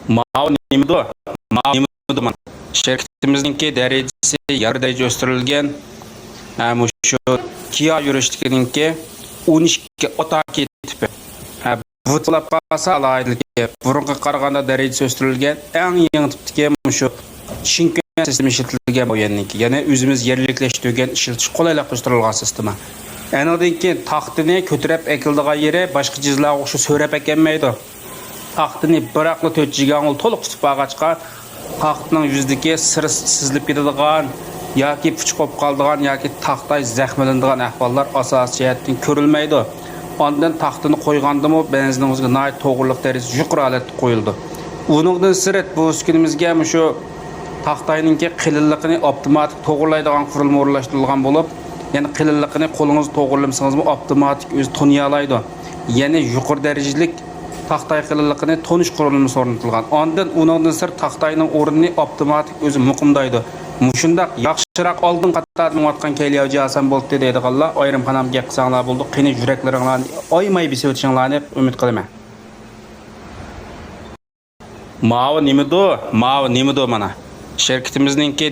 Mavi nimadu? Mavi nimadu mana? Şirketimizningki derecesi yarı derece östürülgen. Şu Kia yürüyüştükininki 12 otaki tipi. Bu tlapasa alaydılki burunga qaraganda derecesi östürülgen en yeni tiptiki şu Şinken sistemi işletilgen bu yeniki. Yani özümüz yerlikleştirgen işletiş kolaylaştırılgan sistemi. Anadan keyin taxtini ko'tarib ekildigan yeri boshqa jizlar o'xshash so'rab ekanmaydi. Taxtini biraqli 4 jigan to'liq tutib olg'achqa taxtning yuzidagi siri sizlib ketadigan yoki puch qolib qoladigan yoki taxtay zaxmlanadigan ahvollar asosiy jihatdan ko'rilmaydi. Ondan taxtini qo'ygandimi benzinimizga nihoyat to'g'riliq darajasi yuqori holatda qo'yildi. Uningdan sirat bu uskunimizga shu taxtayninki qilinligini avtomatik to'g'rilaydigan qurilma o'rnashtirilgan bo'lib, yani qilinligini qo'lingiz to'g'rilamsangiz avtomatik o'zi toniy oladi. Yani yuqori darajalik taxtay qilinligini tonish qurilmasi o'rnatilgan. Ondan uningdan sir taxtayning o'rnini avtomatik o'zi muqimdaydi. Mushundaq yaxshiroq oldin qatordan o'tgan kelyapti asan bo'ldi deydiganlar ayrim xonam gap qilsanglar bo'ldi. Qini yuraklaringlarni oymay bisib o'tishinglarni umid qilaman. Mavi nimadu mana? Şirketimizningki